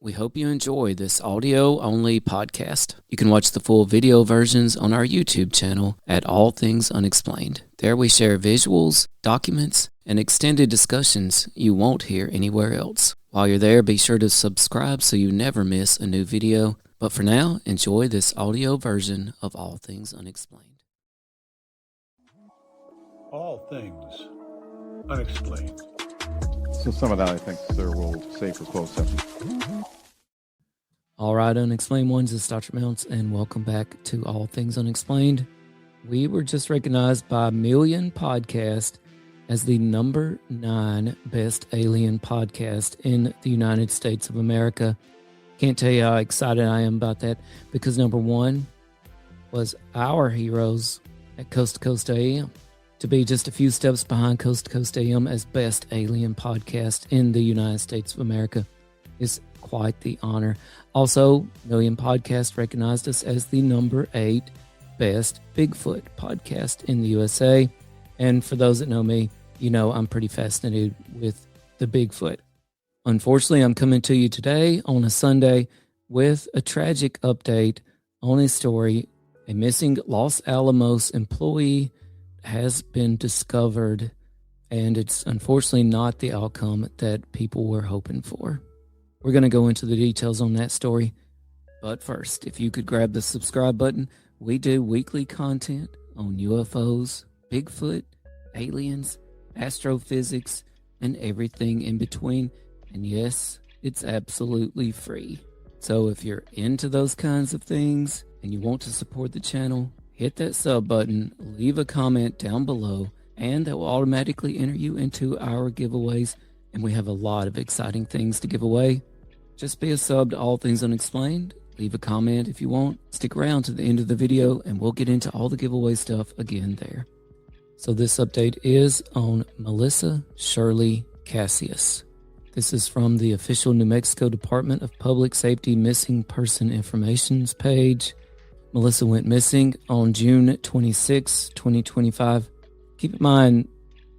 We hope you enjoy this audio-only podcast. You can watch the full video versions on our YouTube channel at All Things Unexplained. There we share visuals, documents, and extended discussions you won't hear anywhere else. While you're there, be sure to subscribe so you never miss a new video. But for now, enjoy this audio version of All Things Unexplained. All Things Unexplained. So some of that, I think, sir, will save for closed session. All right, Unexplained ones, it's Dr. Mounts, and welcome back to All Things Unexplained. We were just recognized by Million Podcast as the number 9 best alien podcast in the United States of America. Can't tell you how excited I am about that, because number 1 was our heroes at Coast to Coast AM. To be just a few steps behind Coast to Coast AM as best alien podcast in the United States of America is quite the honor. Also, Million Podcast recognized us as the number 8 best Bigfoot podcast in the USA. And for those that know me, you know I'm pretty fascinated with the Bigfoot. Unfortunately, I'm coming to you today on a Sunday with a tragic update on a story. A missing Los Alamos employee has been discovered, and it's unfortunately not the outcome that people were hoping for. We're going to go into the details on that story, but first, if you could grab the subscribe button. We do weekly content on UFOs, Bigfoot, aliens, astrophysics, and everything in between, and yes, it's absolutely free. So if you're into those kinds of things and you want to support the channel, hit that sub button, leave a comment down below, and that will automatically enter you into our giveaways. And we have a lot of exciting things to give away. Just be a sub to All Things Unexplained. Leave a comment if you want. Stick around to the end of the video, and we'll get into all the giveaway stuff again there. So this update is on Melissa Shirley Casias. This is from the official New Mexico Department of Public Safety Missing Person Information's page. Melissa went missing on June 26, 2025. Keep in mind,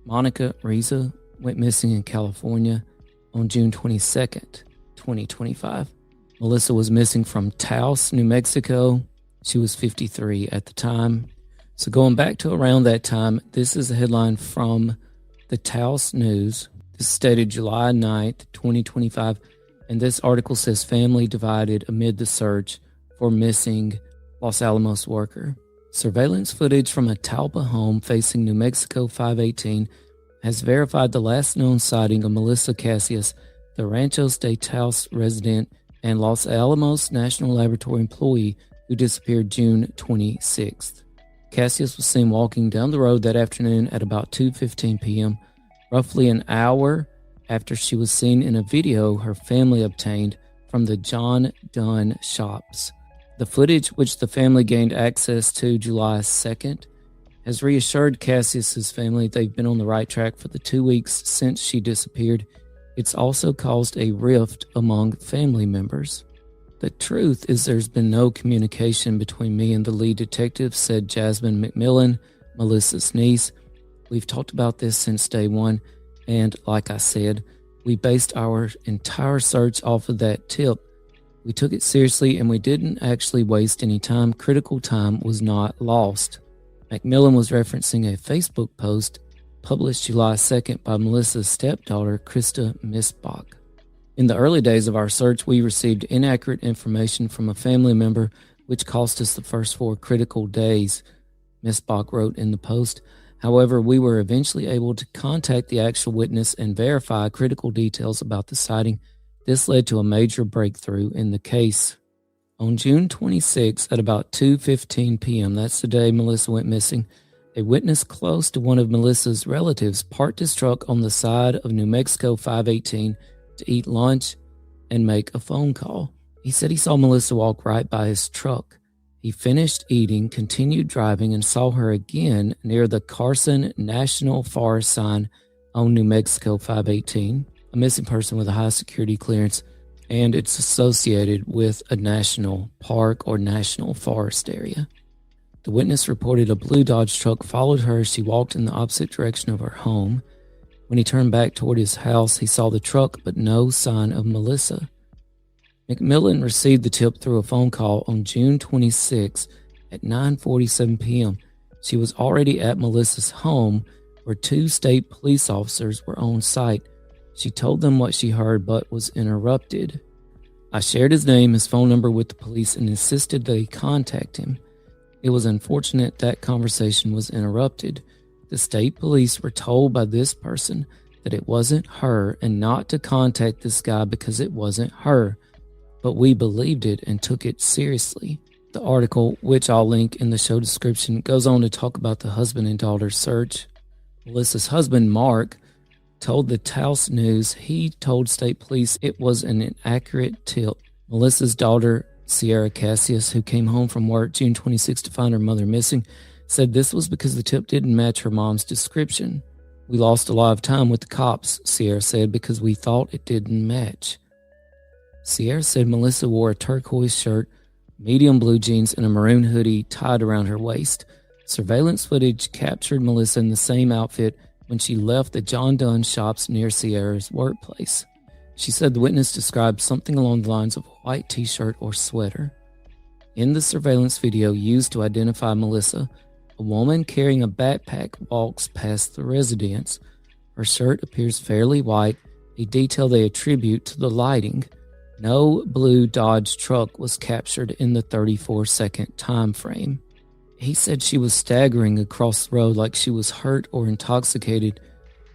Monica Reza went missing in California on June 22nd, 2025. Melissa was missing from Taos, New Mexico. She was 53 at the time. So going back to around that time, this is a headline from the Taos News. This is stated July 9th, 2025. And this article says, family divided amid the search for missing Los Alamos worker. Surveillance footage from a Talpa home facing New Mexico 518 has verified the last known sighting of Melissa Casias, the Ranchos de Taos resident and Los Alamos National Laboratory employee who disappeared June 26th. Casias was seen walking down the road that afternoon at about 2:15 p.m., roughly an hour after she was seen in a video her family obtained from the John Dunn shops. The footage, which the family gained access to July 2nd, has reassured Casias' family they've been on the right track for the 2 weeks since she disappeared. It's also caused a rift among family members. The truth is there's been no communication between me and the lead detective, said Jasmine McMillan, Melissa's niece. We've talked about this since day one, and like I said, we based our entire search off of that tip. We took it seriously, and we didn't actually waste any time. Critical time was not lost. McMillan was referencing a Facebook post published July 2nd by Melissa's stepdaughter, Krista Misbach. In the early days of our search, we received inaccurate information from a family member, which cost us the first 4 critical days, Misbach wrote in the post. However, we were eventually able to contact the actual witness and verify critical details about the sighting. This led to a major breakthrough in the case. On June 26 at about 2:15 p.m., that's the day Melissa went missing, a witness close to one of Melissa's relatives parked his truck on the side of New Mexico 518 to eat lunch and make a phone call. He said he saw Melissa walk right by his truck. He finished eating, continued driving, and saw her again near the Carson National Forest sign on New Mexico 518. A missing person with a high security clearance, and it's associated with a national park or national forest area. The witness reported a blue Dodge truck followed her as she walked in the opposite direction of her home. When he turned back toward his house, he saw the truck, but no sign of Melissa. McMillan received the tip through a phone call on June 26 at 9:47 p.m. She was already at Melissa's home where 2 state police officers were on site. She told them what she heard but was interrupted. I shared his name, his phone number with the police and insisted they contact him. It was unfortunate that conversation was interrupted. The state police were told by this person that it wasn't her and not to contact this guy because it wasn't her. But we believed it and took it seriously. The article, which I'll link in the show description, goes on to talk about the husband and daughter search. Melissa's husband, Mark, told the Taos News he told state police it was an inaccurate tip. Melissa's daughter, Sierra Casias, who came home from work June 26 to find her mother missing, said this was because the tip didn't match her mom's description. We lost a lot of time with the cops, Sierra said, because we thought it didn't match. Sierra said Melissa wore a turquoise shirt, medium blue jeans, and a maroon hoodie tied around her waist. Surveillance footage captured Melissa in the same outfit when she left the John Donne shops near Sierra's workplace. She said the witness described something along the lines of a white t-shirt or sweater. In the surveillance video used to identify Melissa, a woman carrying a backpack walks past the residence. Her shirt appears fairly white, a detail they attribute to the lighting. No blue Dodge truck was captured in the 34-second time frame. He said she was staggering across the road like she was hurt or intoxicated,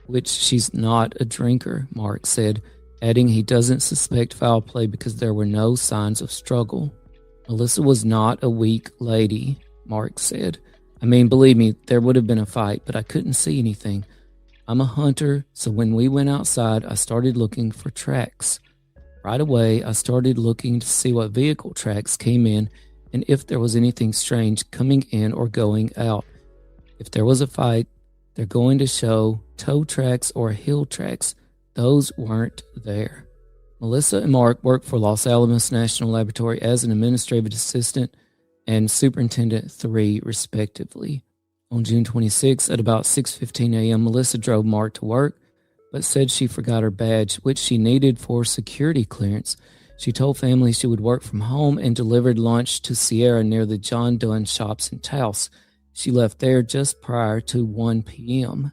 which she's not a drinker, Mark said, adding he doesn't suspect foul play because there were no signs of struggle. Melissa was not a weak lady, Mark said. I mean, believe me, there would have been a fight, but I couldn't see anything. I'm a hunter, so when we went outside, I started looking for tracks. Right away, I started looking to see what vehicle tracks came in and if there was anything strange coming in or going out. If there was a fight, they're going to show tow tracks or hill tracks. Those weren't there. Melissa and Mark worked for Los Alamos National Laboratory as an administrative assistant and Superintendent 3, respectively. On June 26 at about 6:15 a.m., Melissa drove Mark to work, but said she forgot her badge, which she needed for security clearance. She told family she would work from home and delivered lunch to Sierra near the John Donne shops in Taos. She left there just prior to 1 p.m.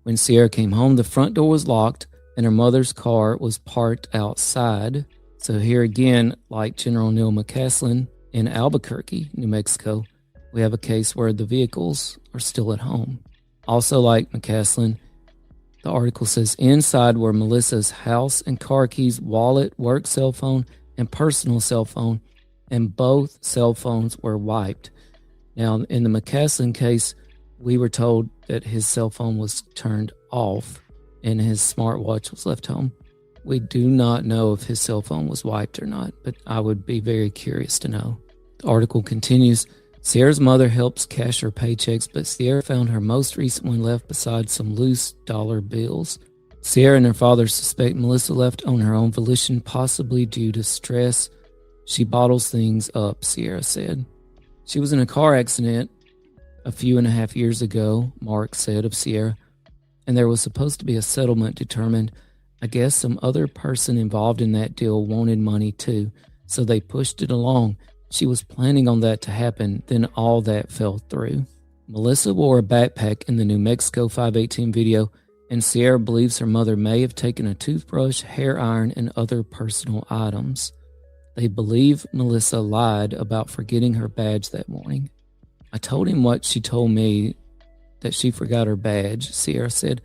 When Sierra came home, the front door was locked and her mother's car was parked outside. So here again, like General Neil McCasland in Albuquerque, New Mexico, we have a case where the vehicles are still at home. Also like McCasland, the article says inside were Melissa's house and car keys, wallet, work cell phone, and personal cell phone, and both cell phones were wiped. Now, in the McCasland case, we were told that his cell phone was turned off and his smartwatch was left home. We do not know if his cell phone was wiped or not, but I would be very curious to know. The article continues, Sierra's mother helps cash her paychecks, but Sierra found her most recent one left beside some loose dollar bills. Sierra and her father suspect Melissa left on her own volition, possibly due to stress. She bottles things up, Sierra said. She was in a car accident a few and a half years ago, Mark said of Sierra, and there was supposed to be a settlement determined. I guess some other person involved in that deal wanted money too, so they pushed it along. She was planning on that to happen, then all that fell through. Melissa wore a backpack in the New Mexico 518 video, and Sierra believes her mother may have taken a toothbrush, hair iron, and other personal items. They believe Melissa lied about forgetting her badge that morning. I told him what she told me, that she forgot her badge, Sierra said.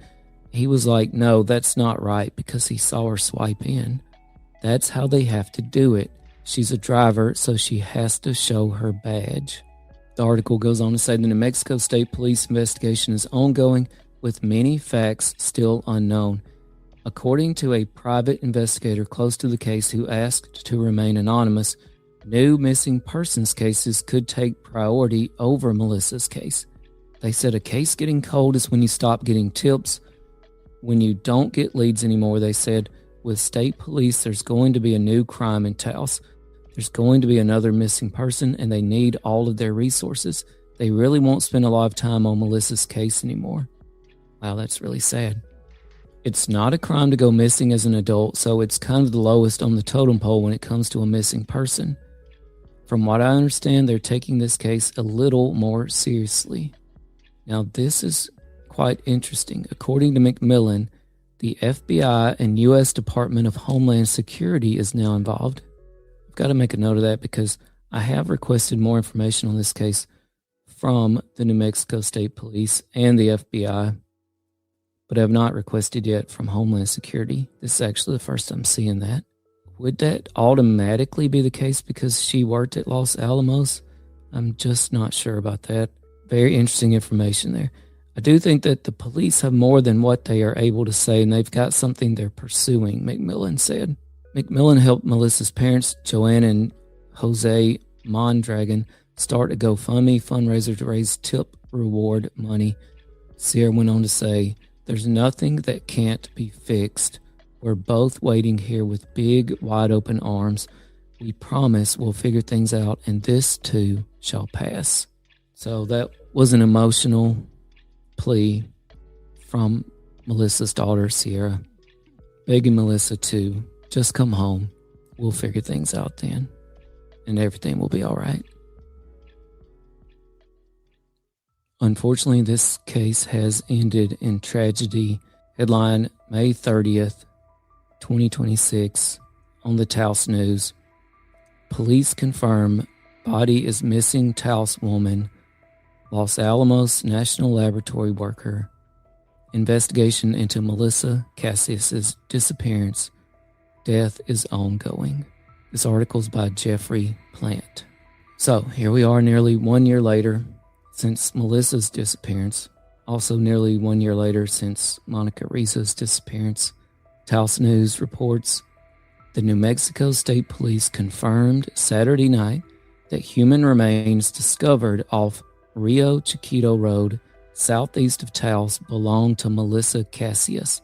He was like, no, that's not right, because he saw her swipe in. That's how they have to do it. She's a driver, so she has to show her badge. The article goes on to say the New Mexico State Police investigation is ongoing, with many facts still unknown. According to a private investigator close to the case who asked to remain anonymous, new missing persons cases could take priority over Melissa's case. They said a case getting cold is when you stop getting tips. When you don't get leads anymore, they said, with state police, there's going to be a new crime in Taos. There's going to be another missing person, and they need all of their resources. They really won't spend a lot of time on Melissa's case anymore. Wow, that's really sad. It's not a crime to go missing as an adult, so it's kind of the lowest on the totem pole when it comes to a missing person. From what I understand, they're taking this case a little more seriously. Now, this is quite interesting. According to McMillan, the FBI and U.S. Department of Homeland Security is now involved. I've got to make a note of that because I have requested more information on this case from the New Mexico State Police and the FBI, but I have not requested yet from Homeland Security. This is actually the first I'm seeing that. Would that automatically be the case because she worked at Los Alamos? I'm just not sure about that. Very interesting information there. I do think that the police have more than what they are able to say, and they've got something they're pursuing, McMillan said. McMillan helped Melissa's parents, Joanne and Jose Mondragon, start a GoFundMe fundraiser to raise tip reward money. Sierra went on to say, "There's nothing that can't be fixed. We're both waiting here with big, wide open arms. We promise we'll figure things out, and this too shall pass." So that was an emotional plea from Melissa's daughter, Sierra, begging Melissa to just come home. We'll figure things out then, and everything will be all right. Unfortunately, this case has ended in tragedy. Headline, May 30th, 2026, on the Taos News. Police confirm body is missing Taos woman. Los Alamos National Laboratory worker. Investigation into Melissa Casias' disappearance. Death is ongoing. This article is by Jeffrey Plant. So here we are nearly 1 year later since Melissa's disappearance. Also nearly 1 year later since Monica Reza's disappearance. Taos News reports the New Mexico State Police confirmed Saturday night that human remains discovered off Rio Chiquito Road, southeast of Taos, belonged to Melissa Casias,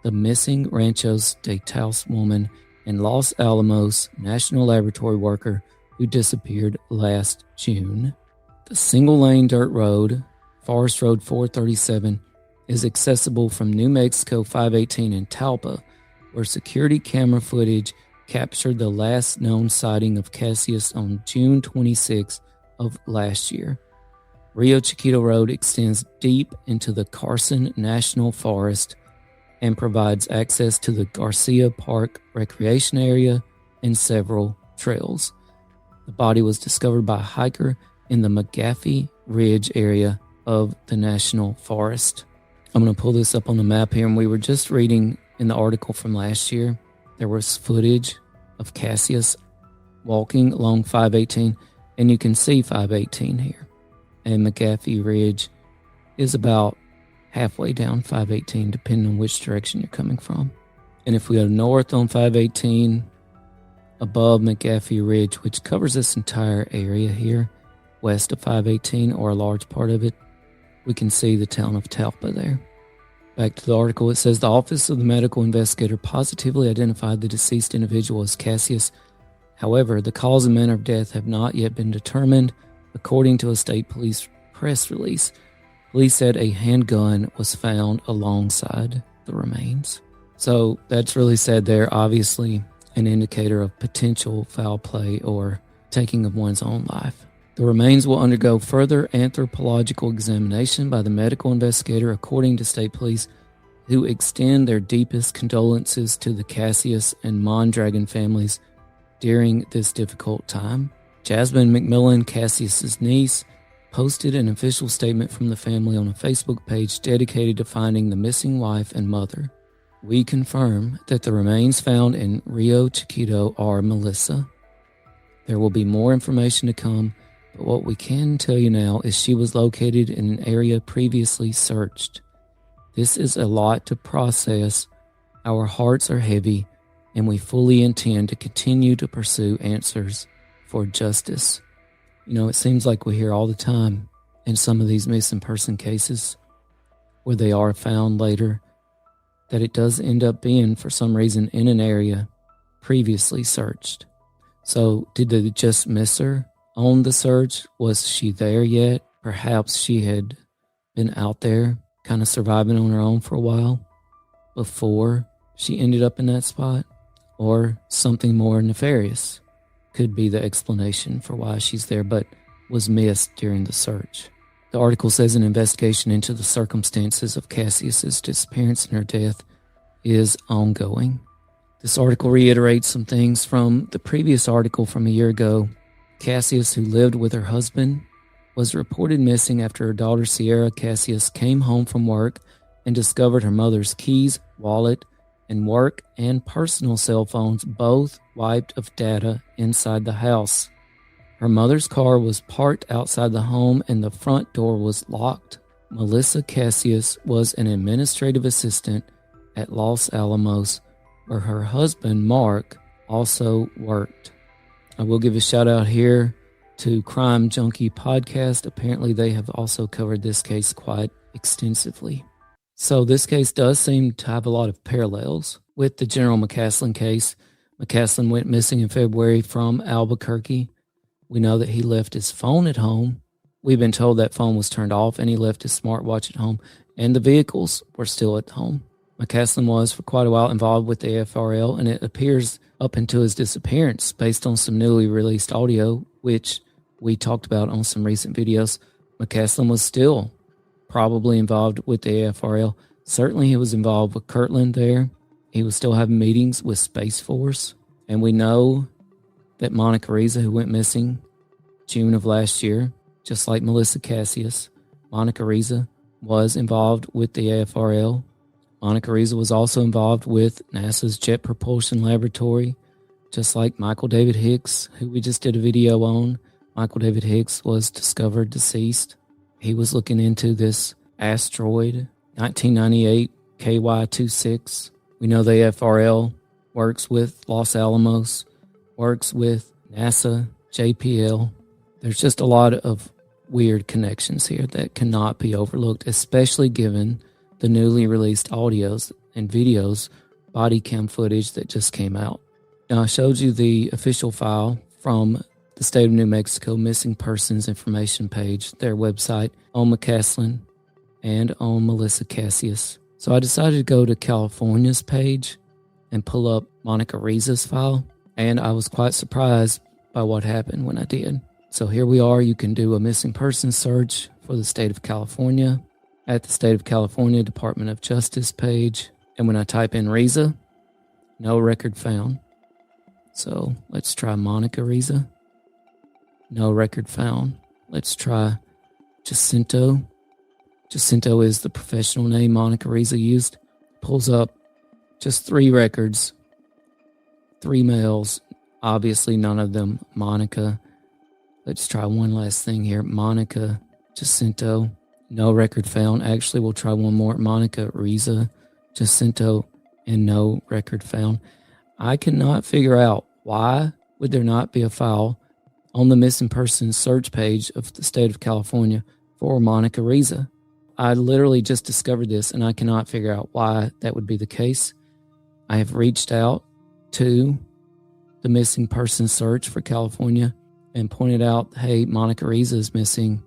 the missing Ranchos de Taos woman and Los Alamos National Laboratory worker who disappeared last June. The single-lane dirt road, Forest Road 437, is accessible from New Mexico 518 in Talpa, where security camera footage captured the last known sighting of Casias on June 26 of last year. Rio Chiquito Road extends deep into the Carson National Forest and provides access to the Garcia Park Recreation Area and several trails. The body was discovered by a hiker in the McGaffey Ridge area of the National Forest. I'm going to pull this up on the map here, and we were just reading in the article from last year. There was footage of Casias walking along 518, and you can see 518 here. And McGaffey Ridge is about halfway down 518, depending on which direction you're coming from. And if we go north on 518, above McGaffey Ridge, which covers this entire area here, west of 518, or a large part of it, we can see the town of Talpa there. Back to the article, it says the Office of the Medical Investigator positively identified the deceased individual as Casias. However, the cause and manner of death have not yet been determined. According to a state police press release, police said a handgun was found alongside the remains. So that's really sad there. Obviously, an indicator of potential foul play or taking of one's own life. The remains will undergo further anthropological examination by the medical investigator, according to state police, who extend their deepest condolences to the Casias and Mondragon families during this difficult time. Jasmine McMillan, Casias' niece, posted an official statement from the family on a Facebook page dedicated to finding the missing wife and mother. We confirm that the remains found in Rio Chiquito are Melissa. There will be more information to come, but what we can tell you now is she was located in an area previously searched. This is a lot to process. Our hearts are heavy, and we fully intend to continue to pursue answers for justice. You know, it seems like we hear all the time in some of these missing person cases where they are found later that it does end up being, for some reason, in an area previously searched. So did they just miss her on the search? Was she there yet? Perhaps she had been out there kind of surviving on her own for a while. before she ended up in that spot, or something more nefarious could be the explanation for why she's there but was missed during the search. The article says an investigation into the circumstances of Casias's disappearance and her death is ongoing. This article reiterates some things from the previous article from a year ago. Casias, who lived with her husband, was reported missing after her daughter Sierra Casias came home from work and discovered her mother's keys, wallet, and work and personal cell phones both wiped of data inside the house. Her mother's car was parked outside the home and the front door was locked. Melissa Casias was an administrative assistant at Los Alamos, where her husband, Mark, also worked. I will give a shout out here to Crime Junkie Podcast. Apparently they have also covered this case quite extensively. So this case does seem to have a lot of parallels with the General McCasland case. McCasland went missing in February from Albuquerque. We know that he left his phone at home. We've been told that phone was turned off and he left his smartwatch at home and the vehicles were still at home. McCasland was for quite a while involved with the AFRL, and it appears up until his disappearance, based on some newly released audio, which we talked about on some recent videos, McCasland was still probably involved with the AFRL. Certainly he was involved with Kirtland there. He was still having meetings with Space Force. And we know that Monica Reza, who went missing June of last year, just like Melissa Casias, Monica Reza was involved with the AFRL. Monica Reza was also involved with NASA's Jet Propulsion Laboratory, just like Michael David Hicks, who we just did a video on. Michael David Hicks was discovered deceased. He was looking into this asteroid, 1998 KY26. We know the AFRL works with Los Alamos, works with NASA, JPL. There's just a lot of weird connections here that cannot be overlooked, especially given the newly released audios and videos, body cam footage that just came out. Now, I showed you the official file from the State of New Mexico Missing Persons Information page, their website, on McCasland and on Melissa Casias. So I decided to go to California's page and pull up Monica Reza's file, and I was quite surprised by what happened when I did. So here we are. You can do a missing person search for the state of California at the State of California Department of Justice page. And when I type in Reza, no record found. So let's try Monica Reza. No record found. Let's try Jacinto. Jacinto is the professional name Monica Reza used. Pulls up just 3 records, 3 males. Obviously none of them Monica. Let's try one last thing here. Monica Jacinto. No record found. Actually, we'll try one more. Monica Reza Jacinto, and no record found. I cannot figure out why would there not be a file on the missing persons search page of the state of California for Monica Reza. I literally just discovered this, and I cannot figure out why that would be the case. I have reached out to the missing persons search for California and pointed out, hey, Monica Reza is missing.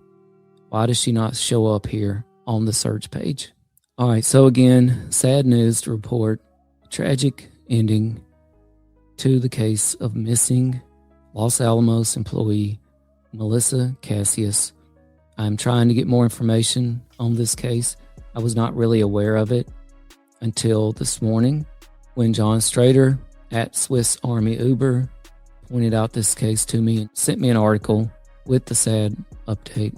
Why does she not show up here on the search page? All right, so again, sad news to report. Tragic ending to the case of missing Los Alamos employee Melissa Casias. I'm trying to get more information on this case. I was not really aware of it until this morning when John Strader at Swiss Army Uber pointed out this case to me and sent me an article with the sad update.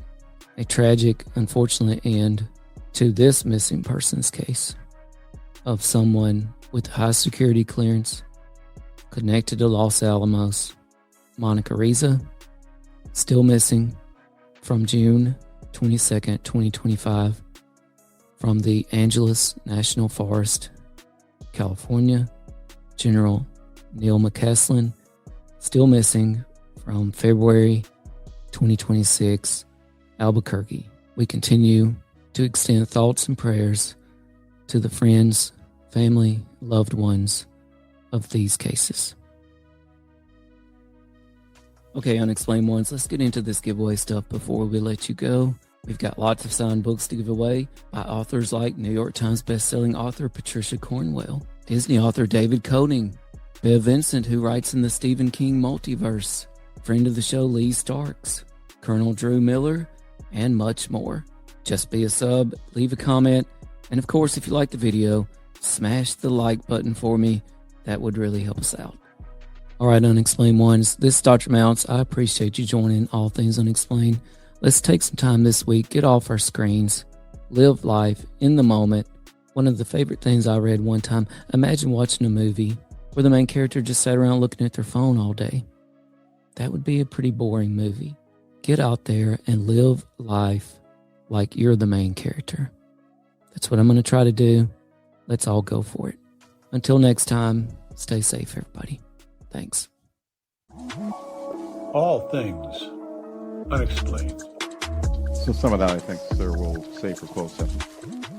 A tragic, unfortunate end to this missing persons case of someone with high security clearance connected to Los Alamos. Monica Reza, still missing from June 22nd, 2025, from the Angeles National Forest, California. General Neil McCasland, still missing from February 2026, Albuquerque. We continue to extend thoughts and prayers to the friends, family, loved ones of these cases. Okay, Unexplained ones, let's get into this giveaway stuff before we let you go. We've got lots of signed books to give away by authors like New York Times bestselling author Patricia Cornwell, Disney author David Koning, Bev Vincent, who writes in the Stephen King multiverse, friend of the show Lee Starks, Colonel Drew Miller, and much more. Just be a sub, leave a comment, and of course, if you like the video, smash the like button for me. That would really help us out. All right, Unexplained ones, this is Dr. Mounts. I appreciate you joining All Things Unexplained. Let's take some time this week, get off our screens, live life in the moment. One of the favorite things I read one time, imagine watching a movie where the main character just sat around looking at their phone all day. That would be a pretty boring movie. Get out there and live life like you're the main character. That's what I'm going to try to do. Let's all go for it. Until next time, stay safe, everybody. Thanks. All things unexplained. So some of that I think, sir, we'll save for closed session.